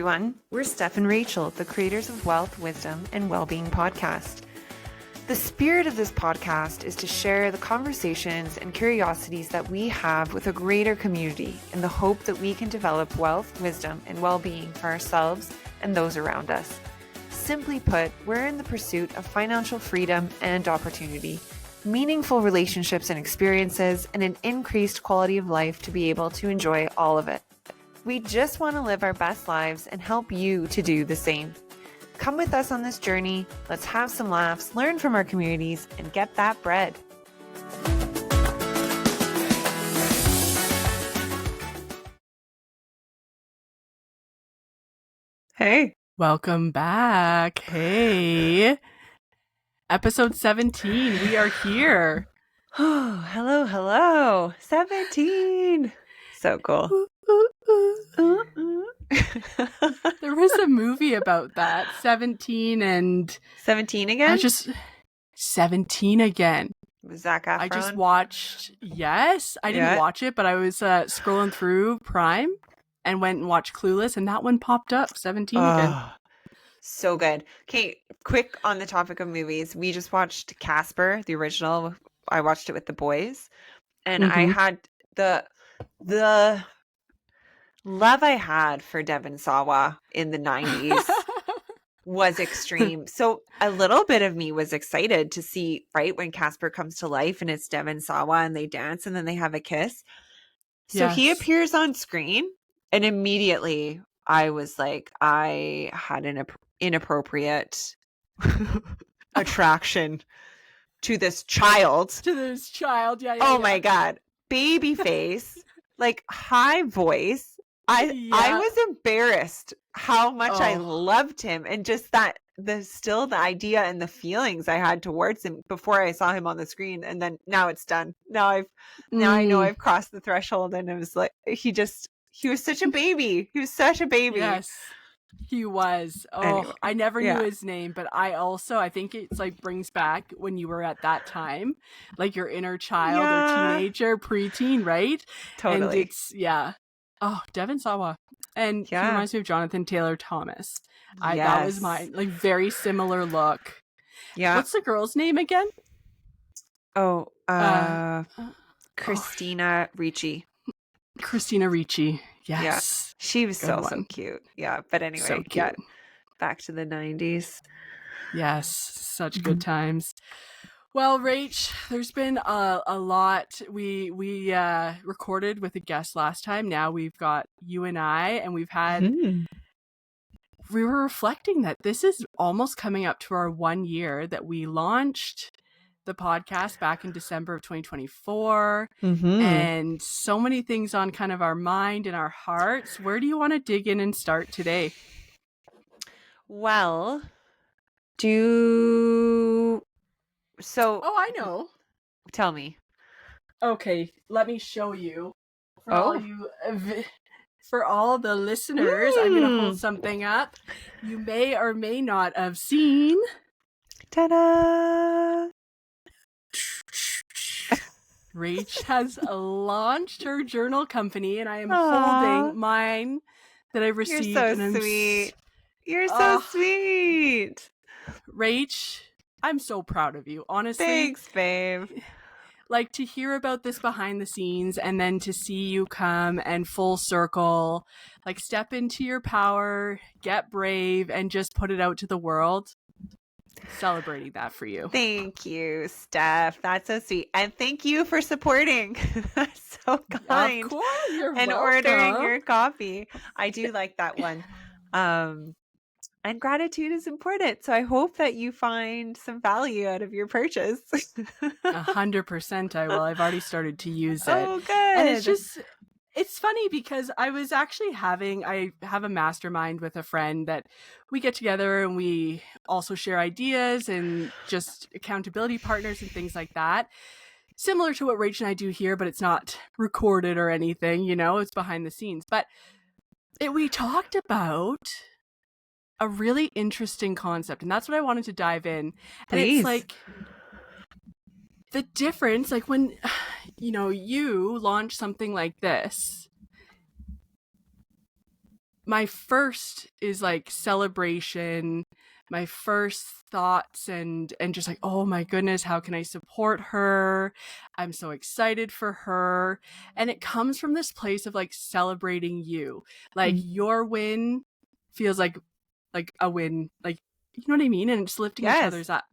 everyone. We're Steph and Rachel, the creators of Wealth, Wisdom, and Wellbeing podcast. The spirit of this podcast is to share the conversations and curiosities that we have with a greater community in the hope that we can develop wealth, wisdom, and well-being for ourselves and those around us. Simply put, we're in the pursuit of financial freedom and opportunity, meaningful relationships and experiences, and an increased quality of life to be able to enjoy all of it. We just want to live our best lives and help you to do the same. Come with us on this journey. Let's have some laughs, learn from our communities, and get that bread. Hey. Welcome back. Hey. Episode 17. We are here. Oh, hello. 17. So cool. There was a movie about that. 17 and 17 again? 17 again. Zac Efron? I just watched. Yes, I didn't watch it, but I was scrolling through Prime and went and watched Clueless, and that one popped up. 17 again. So good. Okay, quick on the topic of movies. We just watched Casper, the original. I watched it with the boys, and I had the love I had for Devon Sawa in the 90s was extreme. So a little bit of me was excited to see, right, when Casper comes to life and it's Devon Sawa and they dance and then they have a kiss. So he appears on screen and immediately I was like, I had an inappropriate attraction to this child. Yeah. Oh my God. Baby face, like high voice. I was embarrassed how much I loved him, and just the idea and the feelings I had towards him before I saw him on the screen. And then now it's done. Now I know I've crossed the threshold, and it was like, he was such a baby. He was such a baby. Yes, he was. Oh, anyway, I never knew his name, but I think it's like brings back when you were at that time, like your inner child or teenager, preteen, right? Totally. And it's, oh, Devon Sawa. And he reminds me of Jonathan Taylor Thomas. That was mine. Like, very similar look. Yeah. What's the girl's name again? Christina Ricci. Christina Ricci. Yes. Yeah. She was so cute. Yeah. But anyway, so cute. Back to the 90s. Yes. Such good times. Well, Rach, there's been a lot. We recorded with a guest last time. Now we've got you and I, and we've had. We were reflecting that this is almost coming up to our 1 year that we launched the podcast back in December of 2024, and so many things on kind of our mind and our hearts. Where do you want to dig in and start today? Well, I know. Tell me. Okay, let me show you. For all the listeners, I'm going to hold something up. You may or may not have seen. Ta-da! Rach has launched her journal company, and I am holding mine that I received. You're so sweet. You're so sweet. Rach, I'm so proud of you, honestly. Thanks, babe. Like, to hear about this behind the scenes and then to see you come and full circle, like, step into your power, get brave, and just put it out to the world. Celebrating that for you. Thank you, Steph. That's so sweet. And thank you for supporting. That's so kind. Of course, you're and welcome. Ordering your coffee. I do like that one. And gratitude is important. So I hope that you find some value out of your purchase. 100% I will. I've already started to use it. Oh, good. And it's funny because I have a mastermind with a friend that we get together and we also share ideas and just accountability partners and things like that. Similar to what Rach and I do here, but it's not recorded or anything, it's behind the scenes. But we talked about a really interesting concept, and that's what I wanted to dive in. And it's like the difference, like when you launch something like this, my first is like celebration, my first thoughts and just like, oh my goodness, how can I support her? I'm so excited for her. And it comes from this place of like celebrating you. Like your win feels like a win, like, you know what I mean? And just lifting each other's up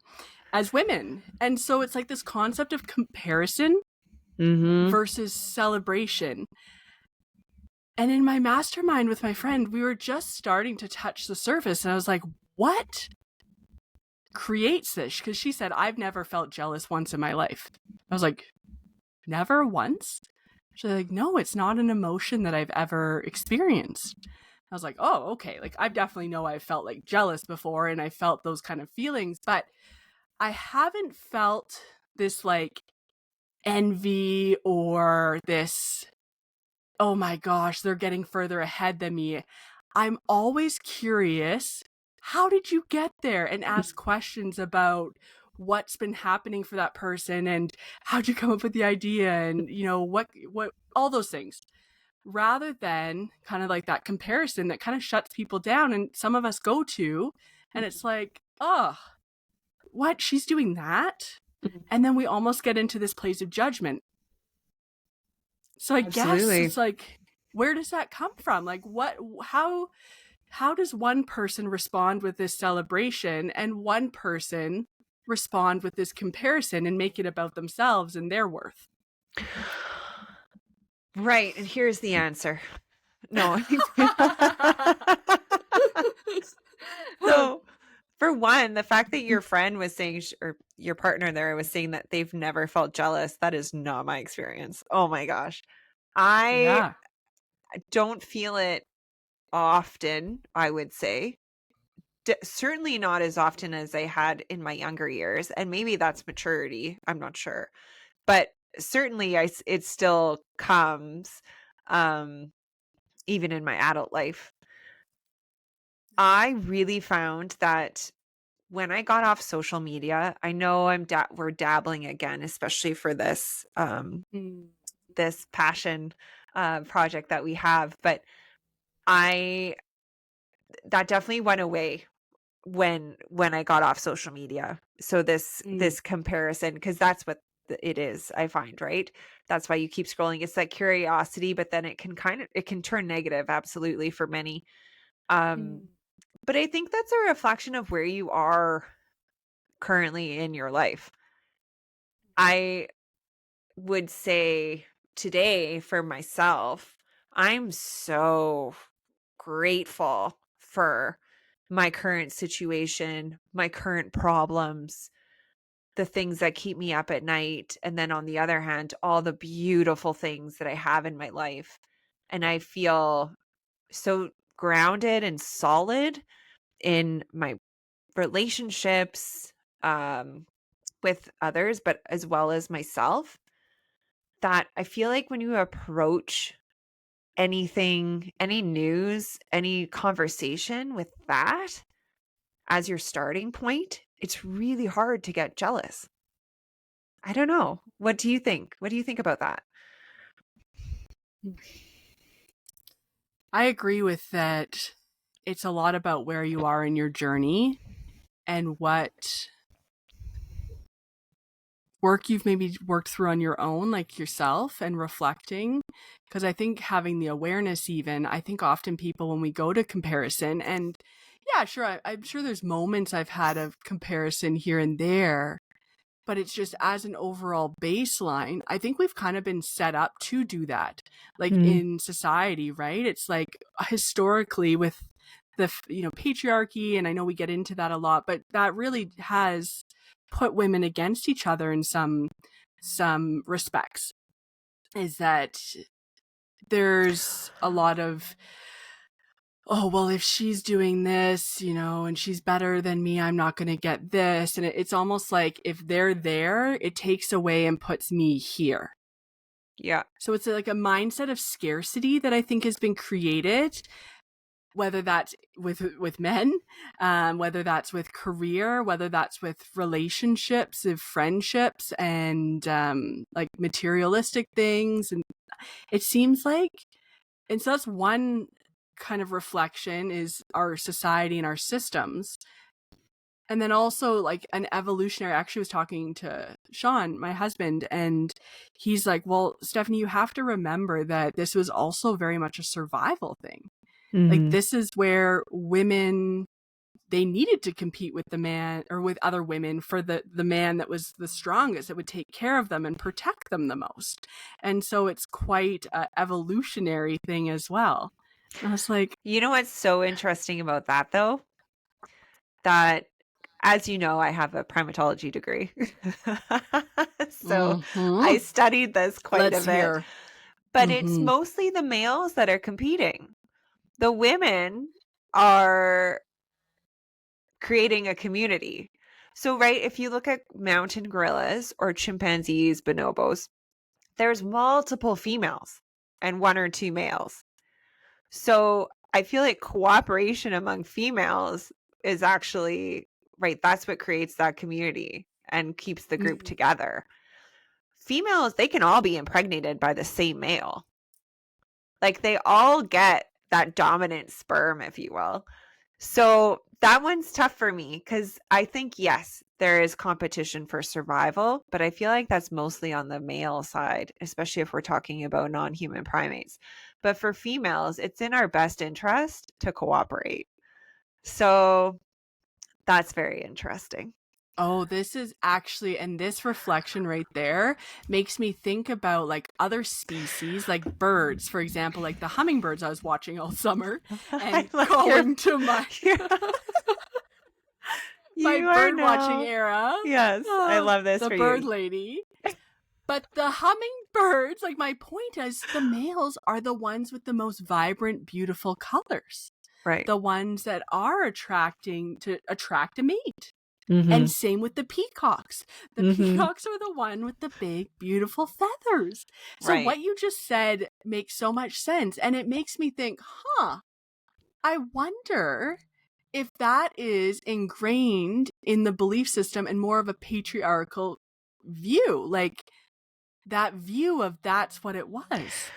as women. And so it's like this concept of comparison versus celebration. And in my mastermind with my friend, we were just starting to touch the surface. And I was like, what creates this? Because she said, I've never felt jealous once in my life. I was like, never once? She's like, no, it's not an emotion that I've ever experienced. I was like, oh, okay. Like, I definitely know I've felt like jealous before and I felt those kind of feelings, but I haven't felt this like envy or this, oh my gosh, they're getting further ahead than me. I'm always curious, how did you get there? And ask questions about what's been happening for that person and how'd you come up with the idea and, you know, what, all those things. Rather than kind of like that comparison that kind of shuts people down and some of us go to, and it's like, oh, what? She's doing that? And then we almost get into this place of judgment. So I guess it's like, where does that come from? Like, what, how does one person respond with this celebration and one person respond with this comparison and make it about themselves and their worth? Right. And here's the answer. No. So, for one, the fact that your friend was saying, or your partner there was saying that they've never felt jealous, that is not my experience. Oh my gosh. I don't feel it often, I would say. Certainly not as often as I had in my younger years. And maybe that's maturity. I'm not sure. But certainly it still comes even in my adult life. I really found that when I got off social media, I know we're dabbling again, especially for this this passion project that we have, but that definitely went away when I got off social media. So this comparison, because that's what it is, I find, right? That's why you keep scrolling. It's that curiosity, but then it can turn negative, absolutely, for many. But I think that's a reflection of where you are currently in your life. I would say today for myself, I'm so grateful for my current situation, my current problems, the things that keep me up at night. And then on the other hand, all the beautiful things that I have in my life. And I feel so grounded and solid in my relationships with others, but as well as myself, that I feel like when you approach anything, any news, any conversation with that as your starting point, it's really hard to get jealous. I don't know. What do you think? What do you think about that? I agree with that. It's a lot about where you are in your journey and what work you've maybe worked through on your own, like yourself, and reflecting. Because I think having the awareness, even, I think often people, when we go to comparison, and yeah, sure, I'm sure there's moments I've had of comparison here and there, but it's just as an overall baseline, I think we've kind of been set up to do that, like in society, right? It's like historically with the, you know, patriarchy, and I know we get into that a lot, but that really has put women against each other in some respects. Is that there's a lot of, oh, well, if she's doing this, you know, and she's better than me, I'm not going to get this. And it's almost like if they're there, it takes away and puts me here. Yeah. So it's like a mindset of scarcity that I think has been created, whether that's with men, whether that's with career, whether that's with relationships, of friendships, and like materialistic things. And it seems like, and so that's one kind of reflection is our society and our systems. And then also like an evolutionary, I actually was talking to Sean, my husband, and he's like, well, Stephanie, you have to remember that this was also very much a survival thing. Like this is where women, they needed to compete with the man or with other women for the man that was the strongest, that would take care of them and protect them the most. And so it's quite an evolutionary thing as well. And I was like, You know what's so interesting about that though? That, as you know, I have a primatology degree. So I studied this quite a bit. Hear. But it's mostly the males that are competing. The women are creating a community. So, right, if you look at mountain gorillas or chimpanzees, bonobos, there's multiple females and 1 or 2 males. So I feel like cooperation among females is actually, right, that's what creates that community and keeps the group together. Females, they can all be impregnated by the same male. Like they all get that dominant sperm, if you will. So that one's tough for me because I think, yes, there is competition for survival, but I feel like that's mostly on the male side, especially if we're talking about non-human primates. But for females, it's in our best interest to cooperate. So that's very interesting. Oh, this is actually, and this reflection right there makes me think about like other species, like birds, for example, like the hummingbirds I was watching all summer and calling to my my bird watching era. Yes, I love this. The for bird you. lady. But the hummingbirds, like my point is, the males are the ones with the most vibrant, beautiful colors. Right. The ones that are attracting to attract a mate. And same with the peacocks. The peacocks are the one with the big, beautiful feathers. So what you just said makes so much sense. And it makes me think, I wonder if that is ingrained in the belief system and more of a patriarchal view. Like that view of that's what it was.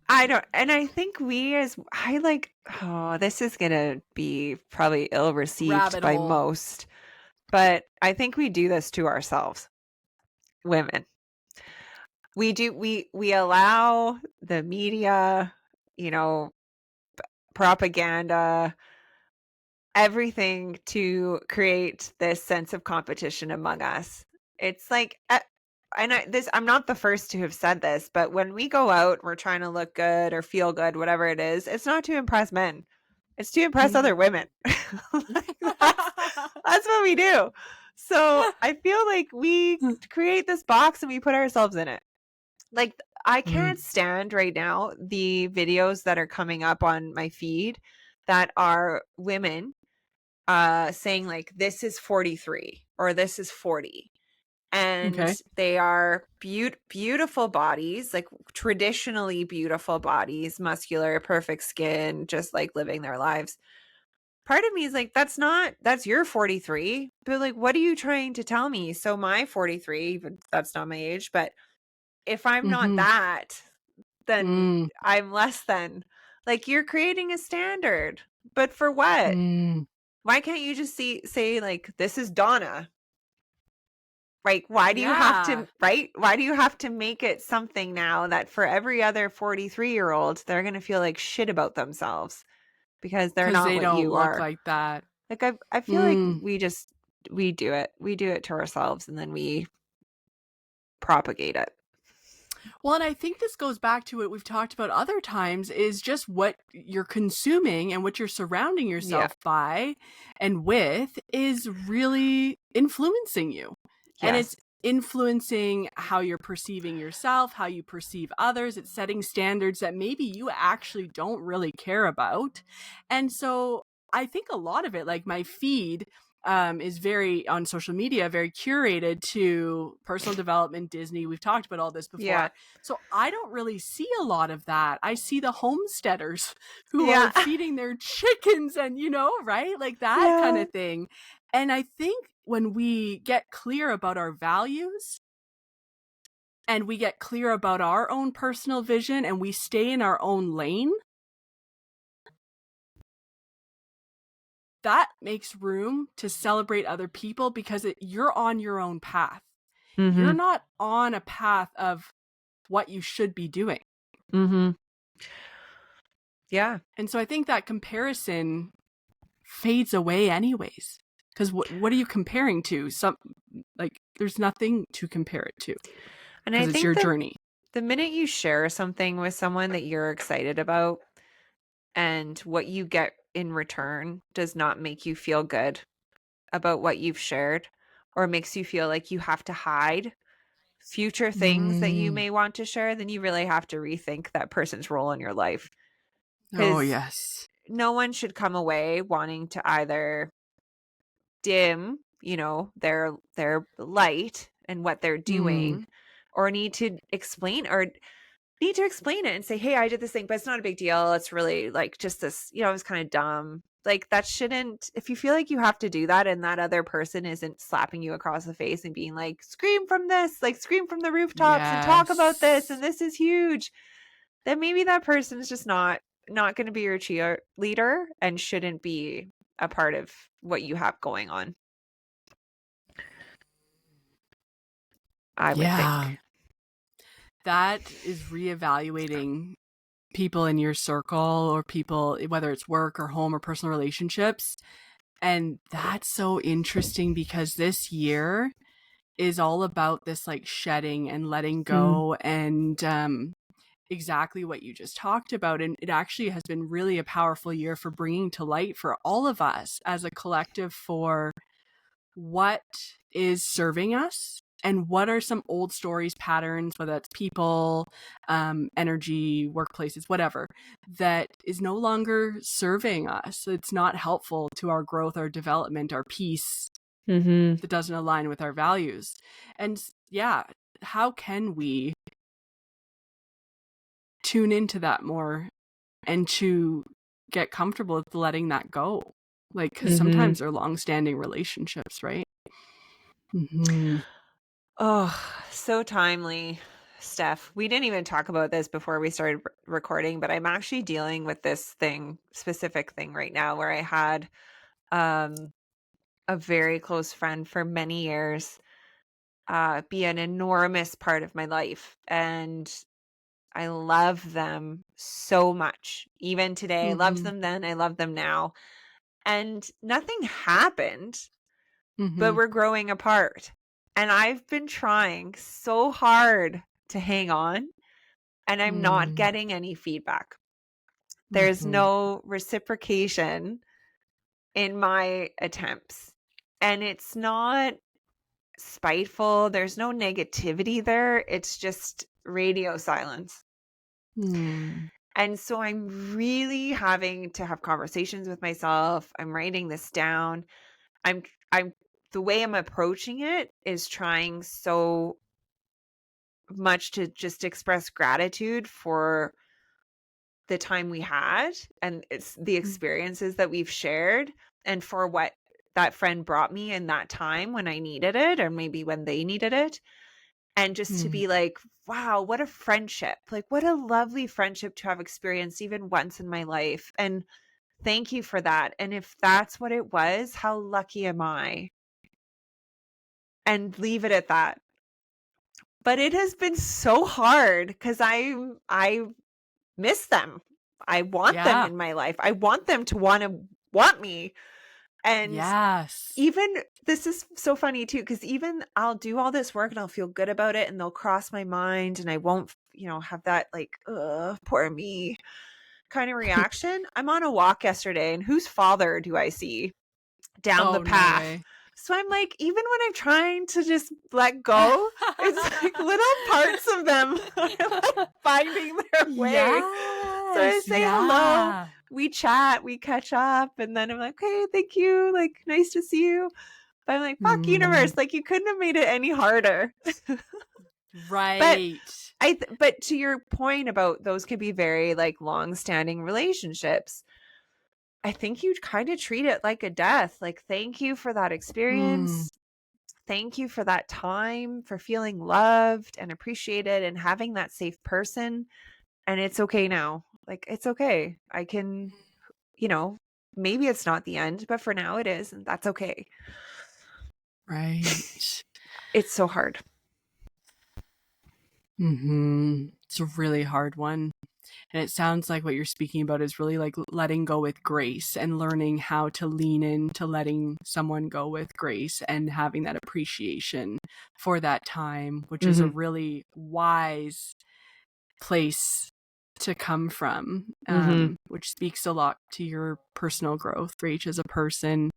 I don't, and I think this is going to be probably ill received by most, but I think we do this to ourselves, women. We allow the media, propaganda, everything to create this sense of competition among us. It's like, I'm not the first to have said this, but when we go out, we're trying to look good or feel good, whatever it is. It's not to impress men. It's to impress other women. That's what we do. So I feel like we create this box and we put ourselves in it. Like I can't stand right now the videos that are coming up on my feed that are women saying like, this is 43 or this is 40. And they are beautiful bodies, like traditionally beautiful bodies, muscular, perfect skin, just like living their lives. Part of me is like, that's your 43. But like, what are you trying to tell me? So my 43, even that's not my age, but if I'm not that, then I'm less than. Like you're creating a standard. But for what? Why can't you just say like, this is Donna? Right. Why do you have to, right? Why do you have to make it something now that for every other 43-year-old, they're going to feel like shit about themselves because they're not they what don't you look are. like that. Like I feel like we do it. We do it to ourselves and then we propagate it. Well, and I think this goes back to what we've talked about other times is just what you're consuming and what you're surrounding yourself by and with is really influencing you. Yes. And it's influencing how you're perceiving yourself, how you perceive others. It's setting standards that maybe you actually don't really care about. And so I think a lot of it, like my feed, is very on social media, very curated to personal development, Disney. We've talked about all this before. Yeah. So I don't really see a lot of that. I see the homesteaders who are feeding their chickens and, right? Like that kind of thing. And I think when we get clear about our values, and we get clear about our own personal vision and we stay in our own lane, that makes room to celebrate other people because you're on your own path. Mm-hmm. You're not on a path of what you should be doing. Mm-hmm. Yeah. And so I think that comparison fades away anyways. Because what are you comparing to? There's nothing to compare it to. And I Because it's think your journey. the minute you share something with someone that you're excited about and what you get in return does not make you feel good about what you've shared, or makes you feel like you have to hide future things that you may want to share, then you really have to rethink that person's role in your life. Oh, yes. No one should come away wanting to either dim, their light and what they're doing, or need to explain it and say, hey, I did this thing, but it's not a big deal. It's really like just this, it was kind of dumb. Like that shouldn't, if you feel like you have to do that and that other person isn't slapping you across the face and being like, scream from this, like scream from the rooftops and talk about this, and this is huge, then maybe that person is just not going to be your cheerleader and shouldn't be a part of what you have going on. I would think. That is reevaluating people in your circle, or people, whether it's work or home or personal relationships. And that's so interesting because this year is all about this like shedding and letting go and exactly what you just talked about. And it actually has been really a powerful year for bringing to light for all of us as a collective for what is serving us and what are some old stories, patterns, whether that's people, energy, workplaces, whatever, that is no longer serving us. It's not helpful to our growth, our development, our peace, that doesn't align with our values. And yeah, how can we tune into that more and to get comfortable with letting that go? Like, because sometimes they're long-standing relationships, right? Oh, so timely, Steph. We didn't even talk about this before we started recording, but I'm actually dealing with this specific thing right now, where I had a very close friend for many years be an enormous part of my life. And I love them so much. Even today, I loved them then, I love them now. And nothing happened, but we're growing apart. And I've been trying so hard to hang on, and I'm not getting any feedback. There's no reciprocation in my attempts. And it's not spiteful. There's no negativity there. It's just radio silence. And so I'm really having to have conversations with myself. I'm writing this down. I'm the way I'm approaching it is trying so much to just express gratitude for the time we had, and it's the experiences that we've shared, and for what that friend brought me in that time when I needed it, or maybe when they needed it. And just to be like, wow, what a friendship. Like, what a lovely friendship to have experienced even once in my life. And thank you for that. And if that's what it was, how lucky am I? And leave it at that. But it has been so hard because I miss them. I want them in my life. I want them to want me. And even, this is so funny too, because even I'll do all this work and I'll feel good about it and they'll cross my mind and I won't, have that like, poor me kind of reaction. I'm on a walk yesterday, and whose father do I see down the path? No, so I'm like, even when I'm trying to just let go, it's like little parts of them are like finding their way. So I say hello, we chat, we catch up, and then I'm like, okay, thank you, like, nice to see you. But I'm like, fuck universe, like, you couldn't have made it any harder. Right. But to your point about those could be very like long-standing relationships, I think you kind of treat it like a death. Like, thank you for that experience. thank you for that time, for feeling loved and appreciated and having that safe person. And it's okay now. Like, it's okay. I can, you know, maybe it's not the end, but for now it is. And that's okay. Right. It's so hard. It's a really hard one. And it sounds like what you're speaking about is really like letting go with grace and learning how to lean into letting someone go with grace and having that appreciation for that time, which is a really wise place to come from, which speaks a lot to your personal growth, Rach, as a person.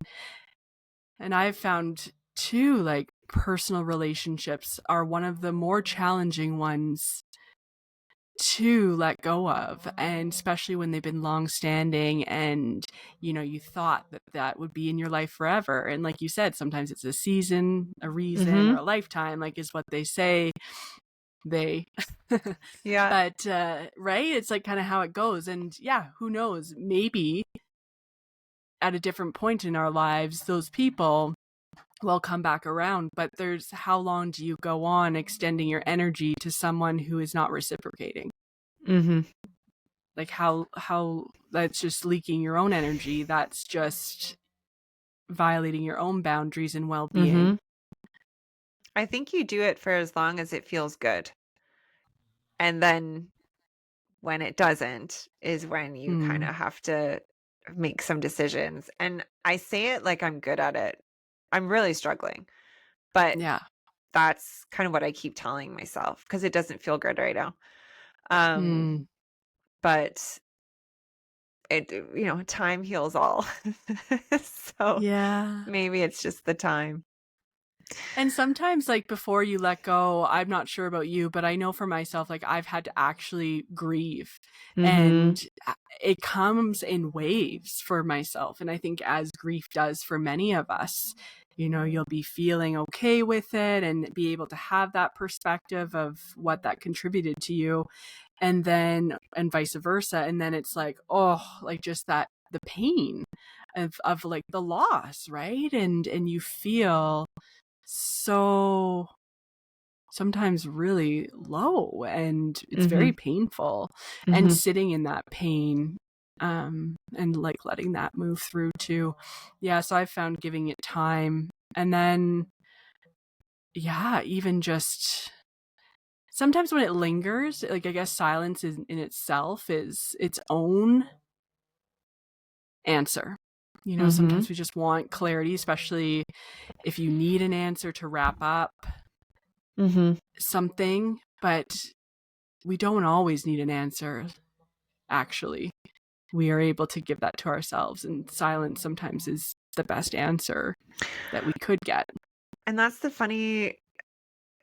And I've found too, like, personal relationships are one of the more challenging ones to let go of, and especially when they've been long standing and you thought that would be in your life forever. And like you said, sometimes it's a season, a reason, or a lifetime, like is what they say. Yeah. But right, it's like kind of how it goes. And yeah, who knows, maybe at a different point in our lives those people will come back around. But there's, how long do you go on extending your energy to someone who is not reciprocating? Like how that's just leaking your own energy. That's just violating your own boundaries and well-being. I think you do it for as long as it feels good. And then when it doesn't is when you kind of have to make some decisions. And I say it like I'm good at it. I'm really struggling. But Yeah. that's kind of what I keep telling myself because it doesn't feel good right now. But it, time heals all. So Yeah. maybe it's just the time. And sometimes, like, before you let go, I'm not sure about you, but I know for myself, like, I've had to actually grieve. And it comes in waves for myself. And I think, as grief does for many of us, you'll be feeling okay with it and be able to have that perspective of what that contributed to you. And vice versa. And then it's like, oh, like just that, the pain of like the loss, right? And you feel so sometimes really low, and it's very painful. And sitting in that pain, and like letting that move through too. Yeah, so I've found giving it time, and then even just sometimes when it lingers, like, I guess silence is in itself is its own answer. Sometimes we just want clarity, especially if you need an answer to wrap up something, but we don't always need an answer. Actually, we are able to give that to ourselves, and silence sometimes is the best answer that we could get. And that's the funny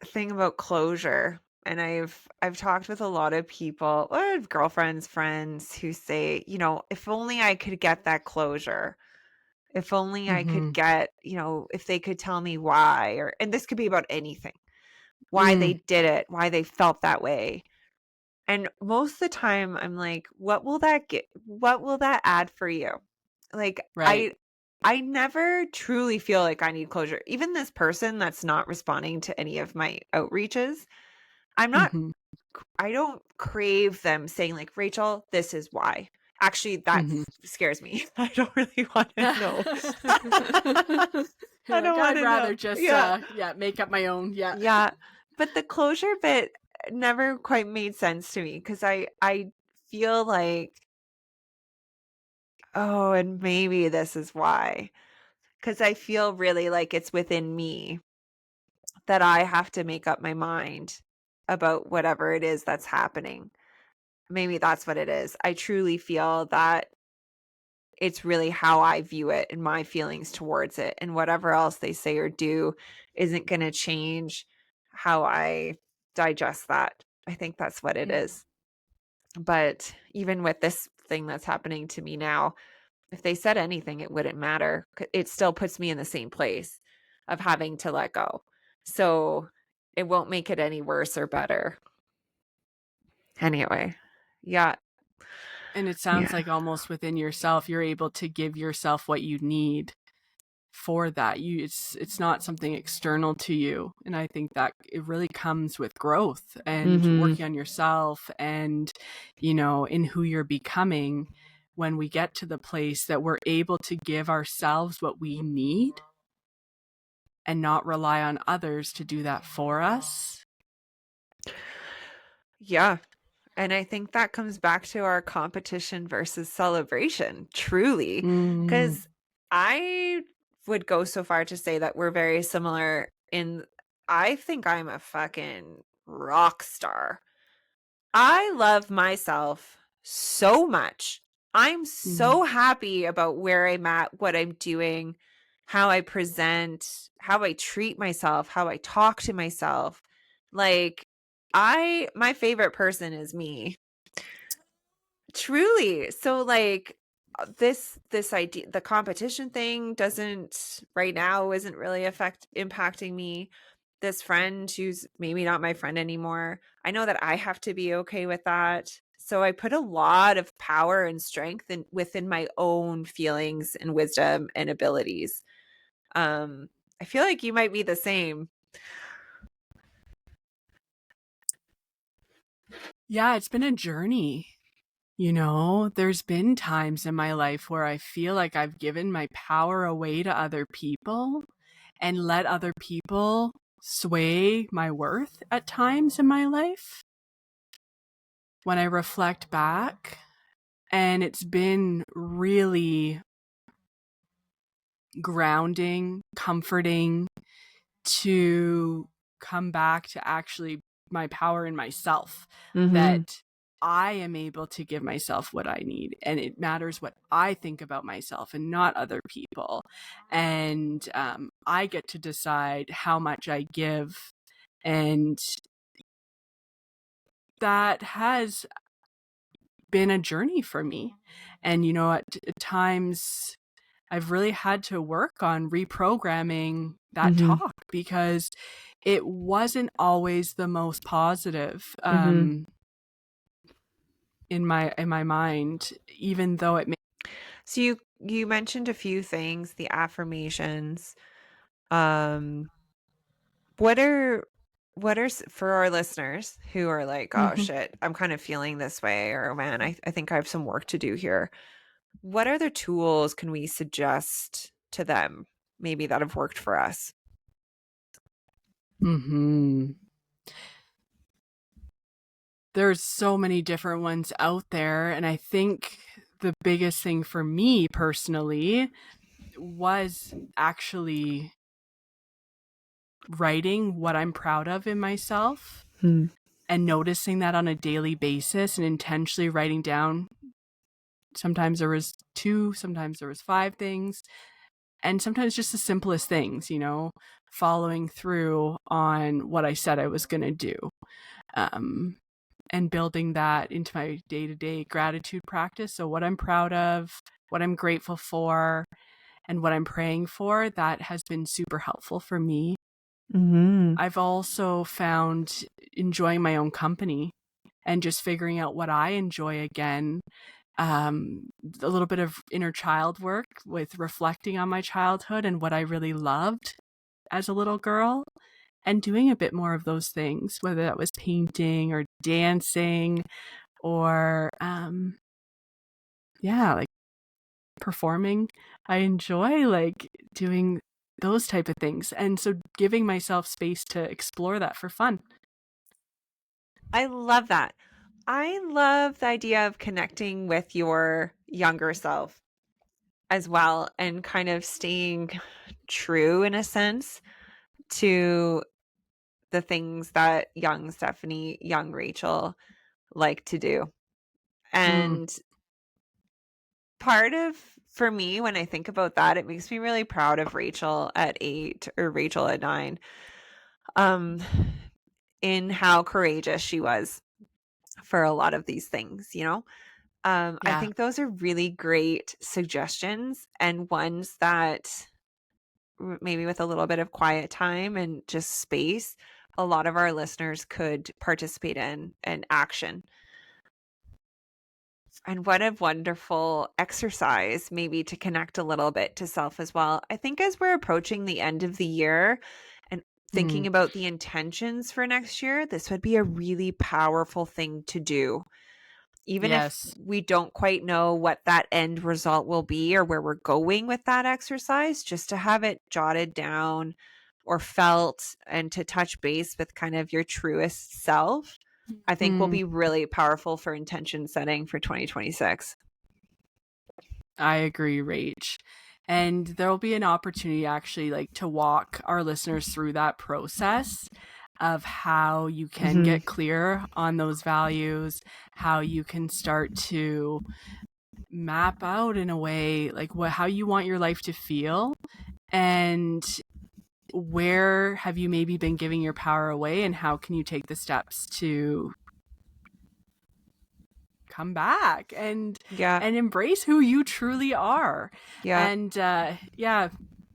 thing about closure. And I've talked with a lot of people, girlfriends, friends, who say, if only I could get that closure. If only I could get, if they could tell me why, and this could be about anything, why they did it, why they felt that way. And most of the time I'm like, what will that add for you? Like, Right. I never truly feel like I need closure. Even this person that's not responding to any of my outreaches, I don't crave them saying like, Rachel, this is why. Actually, that scares me. I don't really want to know. I don't want I'd to rather know. just make up my own. Yeah. But the closure bit never quite made sense to me because I feel like, oh, and maybe this is why. Because I feel really like it's within me that I have to make up my mind about whatever it is that's happening. Maybe that's what it is. I truly feel that it's really how I view it and my feelings towards it. And whatever else they say or do isn't going to change how I digest that. I think that's what it is. But even with this thing that's happening to me now, if they said anything, it wouldn't matter. It still puts me in the same place of having to let go. So it won't make it any worse or better. Anyway, yeah. And it sounds like almost within yourself, you're able to give yourself what you need for that. It's not something external to you. And I think that it really comes with growth and working on yourself and, in who you're becoming, when we get to the place that we're able to give ourselves what we need and not rely on others to do that for us. Yeah. And I think that comes back to our competition versus celebration, truly. Because I would go so far to say that we're very similar I think I'm a fucking rock star. I love myself so much. I'm so happy about where I'm at, what I'm doing, how I present, how I treat myself, how I talk to myself. Like, my favorite person is me. Truly. So like this idea, the competition thing right now isn't really impacting me. This friend who's maybe not my friend anymore, I know that I have to be okay with that. So I put a lot of power and strength within my own feelings and wisdom and abilities. I feel like you might be the same. Yeah, it's been a journey. There's been times in my life where I feel like I've given my power away to other people and let other people sway my worth at times in my life. When I reflect back, and it's been really grounding, comforting to come back to actually my power in myself, that I am able to give myself what I need, and it matters what I think about myself and not other people. And I get to decide how much I give, and that has been a journey for me. And at times I've really had to work on reprogramming that talk, because it wasn't always the most positive in my mind, even though it So you mentioned a few things, the affirmations. Um what are for our listeners who are like, oh shit, I'm kind of feeling this way, or oh, man, I think I have some work to do here. What other tools can we suggest to them, maybe that have worked for us? There's so many different ones out there, and I think the biggest thing for me personally was actually writing what I'm proud of in myself and noticing that on a daily basis and intentionally writing down. Sometimes there was 2, sometimes there was 5 things, and sometimes just the simplest things, following through on what I said I was going to do. And building that into my day-to-day gratitude practice. So what I'm proud of, what I'm grateful for, and what I'm praying for, that has been super helpful for me. I've also found enjoying my own company and just figuring out what I enjoy again. A little bit of inner child work with reflecting on my childhood and what I really loved as a little girl, and doing a bit more of those things, whether that was painting or dancing or like performing. I enjoy like doing those type of things, and so giving myself space to explore that for fun. I love that. I love the idea of connecting with your younger self as well, and kind of staying true in a sense to the things that young Stephanie, young Rachel like to do. And for me, when I think about that, it makes me really proud of Rachel at 8 or Rachel at 9, in how courageous she was for a lot of these things, I think those are really great suggestions, and ones that maybe with a little bit of quiet time and just space, a lot of our listeners could participate in and action. And what a wonderful exercise, maybe to connect a little bit to self as well. I think as we're approaching the end of the year and thinking Mm, about the intentions for next year, this would be a really powerful thing to do. Even if yes. we don't quite know what that end result will be or where we're going with that exercise, just to have it jotted down or felt and to touch base with kind of your truest self, I think will Mm, be really powerful for intention setting for 2026. I agree, Rach. And there'll be an opportunity actually like to walk our listeners through that process of how you can Mhm. get clear on those values, how you can start to map out in a way like how you want your life to feel, and where have you maybe been giving your power away, and how can you take the steps to come back Yeah. and embrace who you truly are. Yeah. And yeah,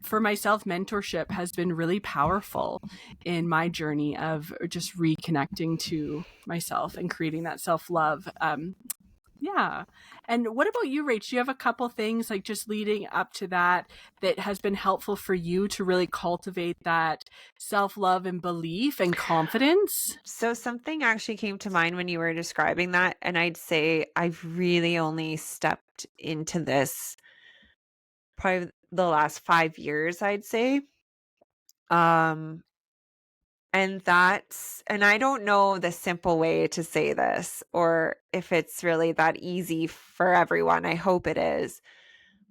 for myself, mentorship has been really powerful in my journey of just reconnecting to myself and creating that self-love. Yeah. And what about you, Rach? Do you have a couple things like just leading up to that that has been helpful for you to really cultivate that self-love and belief and confidence? So something actually came to mind when you were describing that, and I'd say I've really only stepped into this probably the last 5 years, I'd say. Um and I don't know the simple way to say this or if it's really that easy for everyone. I hope it is.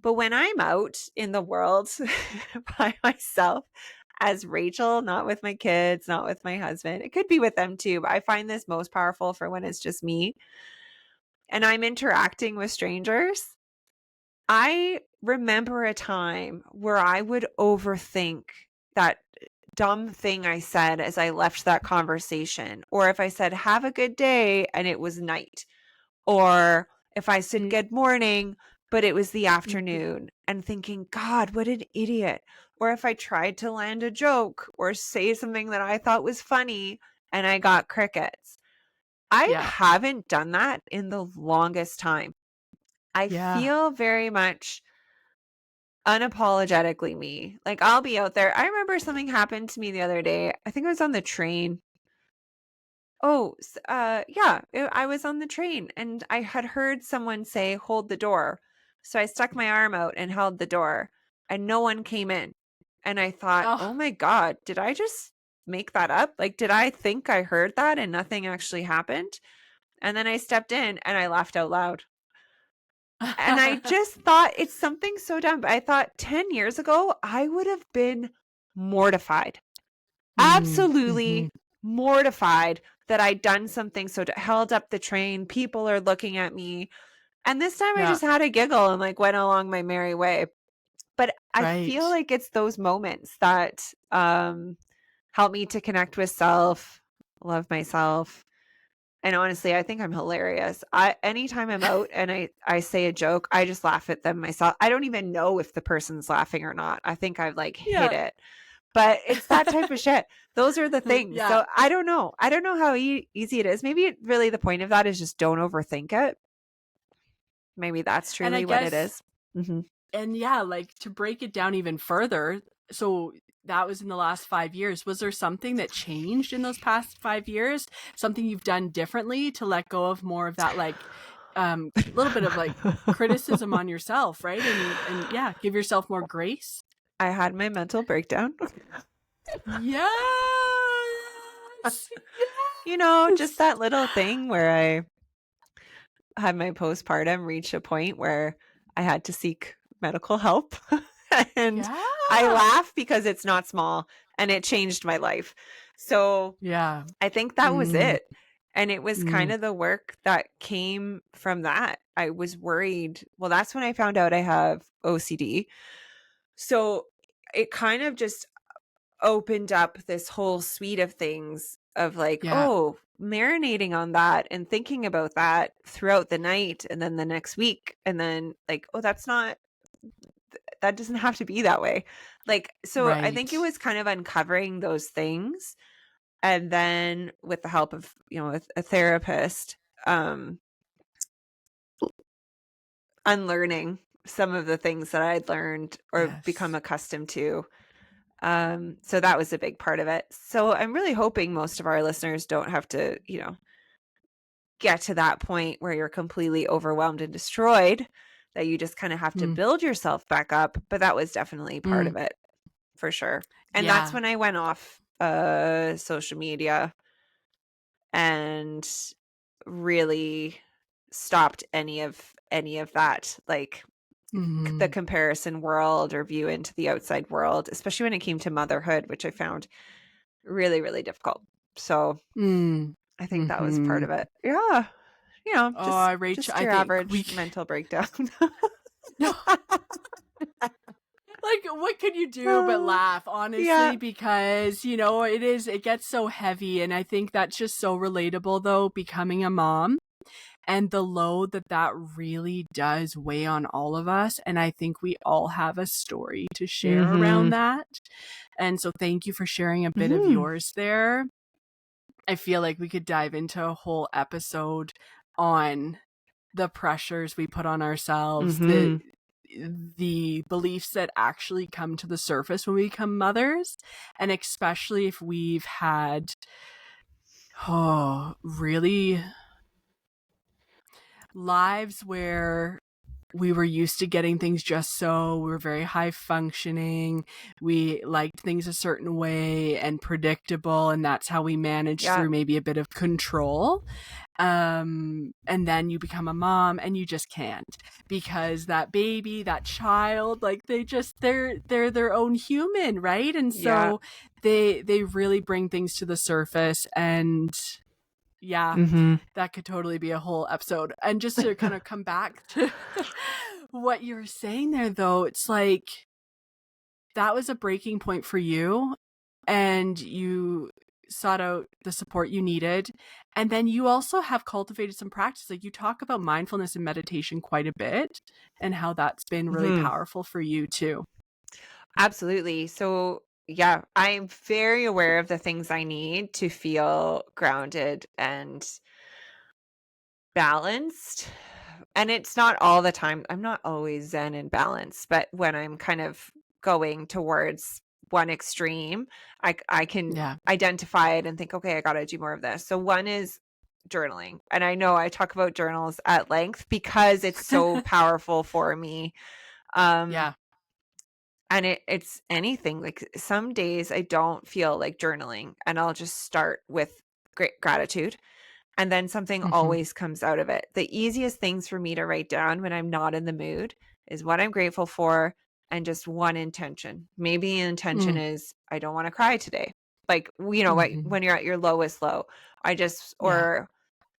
But when I'm out in the world by myself as Rachel, not with my kids, not with my husband, it could be with them too, but I find this most powerful for when it's just me and I'm interacting with strangers. I remember a time where I would overthink that dumb thing I said as I left that conversation, or if I said, have a good day, and it was night, or if I said good morning, but it was the afternoon, and thinking, God, what an idiot. Or if I tried to land a joke or say something that I thought was funny and I got crickets. I Yeah. haven't done that in the longest time. I Yeah. feel very much unapologetically me. Like I'll be out there. I remember something happened to me the other day. I think I was on the train. Oh, yeah, I was on the train and I had heard someone say, hold the door. So I stuck my arm out and held the door and no one came in. And I thought, oh Oh. my God, did I just make that up? Like, did I think I heard that and nothing actually happened? And then I stepped in and I laughed out loud. And I just thought it's something so dumb. But I thought 10 years ago, I would have been mortified, absolutely Mm-hmm. mortified that I'd done something so held up the train. People are looking at me. And this time I Yeah. just had a giggle and like went along my merry way. But I feel Right. like it's those moments that help me to connect with self, love myself. And honestly, I think I'm hilarious. Anytime I'm out and I say a joke, I just laugh at them myself. I don't even know if the person's laughing or not. I think I've like hit Yeah. it. But it's that type of shit. Those are the things. Yeah. So I don't know. I don't know how easy it is. Maybe really the point of that is just don't overthink it. Maybe that's And I truly what it guess, is. Mhm. and yeah, like to break it down even further. So that was in the last 5 years. Was there something that changed in those past 5 years? Something you've done differently to let go of more of that, like, little bit of like criticism on yourself, right? And yeah, give yourself more grace. I had my mental breakdown. Yes. Just Yes. that little thing where I had my postpartum reach a point where I had to seek medical help. And I Yeah. laugh because it's not small and it changed my life. So Yeah. I think that was Mm, it. And it was kind mm, of the work that came from that. I was worried. Well, that's when I found out I have OCD. So it kind of just opened up this whole suite of things of like, yeah. oh, marinating on that and thinking about that throughout the night and then the next week. And then like, oh, that doesn't have to be that way. Like, so I think it Right. was kind of uncovering those things. And then with the help of, a therapist, um, unlearning some of the things that I'd learned or become Yes. accustomed to. So that was a big part of it. So I'm really hoping most of our listeners don't have to, get to that point where you're completely overwhelmed and destroyed, that you just kind of have to Mm. build yourself back up. But that was definitely part Mm. of it, for sure. And that's Yeah. when I went off social media and really stopped any of that, like the Mhm. comparison world or view into the outside world, especially when it came to motherhood, which I found really, really difficult. So Mm. I think that was part Mhm. of it. Yeah. Oh, Rach, Just I your think average mental breakdown. no, like, what could you do but Uh, laugh, yeah. honestly? Because, it gets so heavy, and I think that's just so relatable, though, becoming a mom and the load that really does weigh on all of us. And I think we all have a story to share around Mm-hmm. that. And so thank you for sharing a bit of Mm-hmm. yours there. I feel like we could dive into a whole episode on the pressures we put on ourselves, Mm-hmm. the beliefs that actually come to the surface when we become mothers, and especially if we've had really lives where we were used to getting things just so. We were very high functioning. We liked things a certain way and predictable, and that's how we managed Yeah. through maybe a bit of control. And then you become a mom and you just can't, because that baby, that child, like they're their own human, right? And Yeah. so they really bring things to the surface. And yeah, Mm-hmm. that could totally be a whole episode. And just to kind of come back to what you were saying there, though, it's like that was a breaking point for you, and you sought out the support you needed. And then you also have cultivated some practice. Like, you talk about mindfulness and meditation quite a bit, and how that's been really Mm-hmm. powerful for you too. Absolutely. So yeah, I'm very aware of the things I need to feel grounded and balanced. And it's not all the time. I'm not always zen and balanced, but when I'm kind of going towards one extreme, I can Yeah. identify it and think, okay, I got to do more of this. So one is journaling. And I know I talk about journals at length because it's so powerful for me. Yeah. And it's anything, like some days I don't feel like journaling and I'll just start with great gratitude. And then something Mm-hmm. always comes out of it. The easiest things for me to write down when I'm not in the mood is what I'm grateful for and just one intention. Maybe an intention Mm. is I don't want to cry today. Like, Mm-hmm. when you're at your lowest low, Yeah. or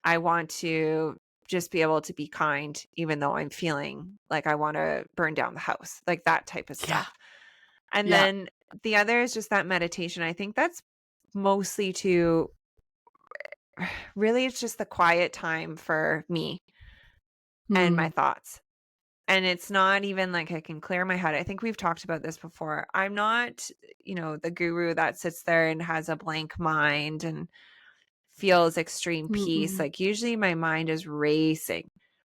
I want to just be able to be kind, even though I'm feeling like I want to burn down the house, like that type of Yeah. stuff. And Yeah. then the other is just that meditation. I think that's mostly to really, it's just the quiet time for me and my Mm. thoughts. And it's not even like I can clear my head. I think we've talked about this before. I'm not, the guru that sits there and has a blank mind and feels extreme peace. Mm-mm. Like usually my mind is racing.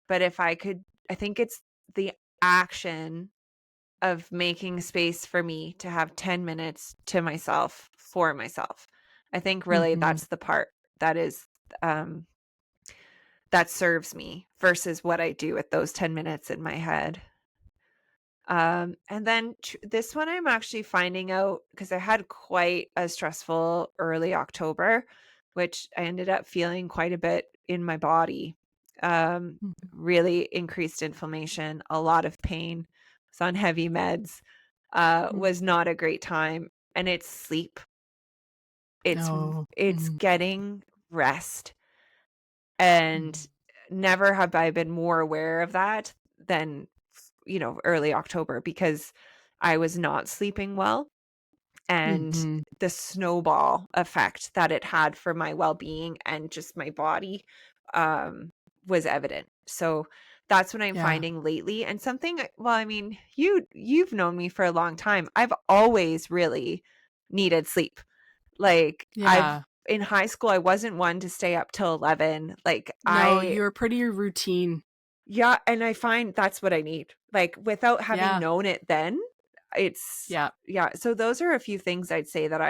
But if I could, I think it's the action of making space for me to have 10 minutes to myself for myself. I think really Mm-hmm. that's the part that is um that serves me versus what I do with those 10 minutes in my head. And then this one I'm actually finding out because I had quite a stressful early October, which I ended up feeling quite a bit in my body. Really increased inflammation, a lot of pain, was on heavy meds, Mm-hmm. was not a great time. And it's sleep. It's No. it's Mm. getting rest. And Mm. never have I been more aware of that than, early October because I was not sleeping well. And Mhm. the snowball effect that it had for my well-being and just my body was evident. So that's what I'm Yeah. finding lately. And something, well, I mean, you've known me for a long time. I've always really needed sleep. Like Yeah. in high school, I wasn't one to stay up till 11. Like No, you're pretty routine. Yeah. And I find that's what I need. Like without having known it then, it's, yeah. So those are a few things I'd say that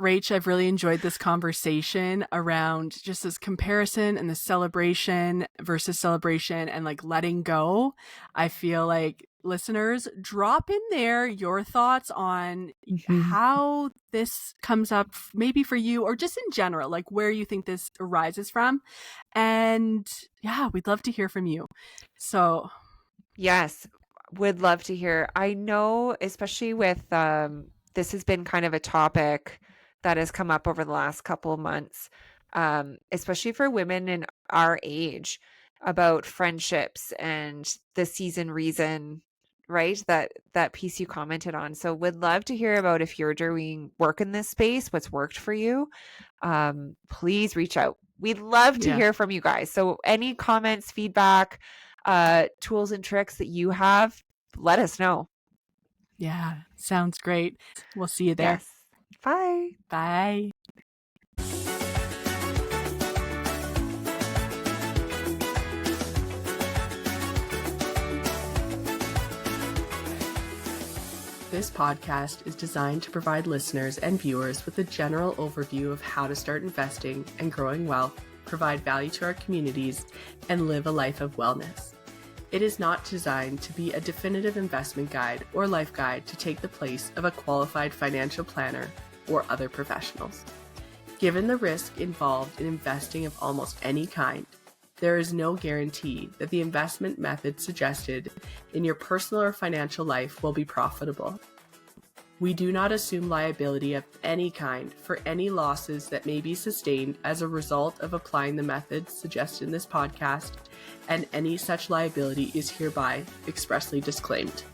Rach, I've really enjoyed this conversation around just this comparison and the celebration versus celebration and like letting go. I feel like listeners, drop in there your thoughts on how this comes up maybe for you or just in general, like where you think this arises from. And yeah, we'd love to hear from you. So yes, would love to hear. I know, especially with this has been kind of a topic that has come up over the last couple of months, especially for women in our age, about friendships and the season reason, right? That piece you commented on. So would love to hear about if you're doing work in this space, what's worked for you. Please reach out. We'd love to hear from you guys. So any comments, feedback, tools and tricks that you have, let us know. Yeah, sounds great. We'll see you there. Yes. Bye. Bye. This podcast is designed to provide listeners and viewers with a general overview of how to start investing and growing wealth, provide value to our communities, and live a life of wellness. It is not designed to be a definitive investment guide or life guide to take the place of a qualified financial planner or other professionals. Given the risk involved in investing of almost any kind, there is no guarantee that the investment method suggested in your personal or financial life will be profitable. We do not assume liability of any kind for any losses that may be sustained as a result of applying the methods suggested in this podcast, and any such liability is hereby expressly disclaimed.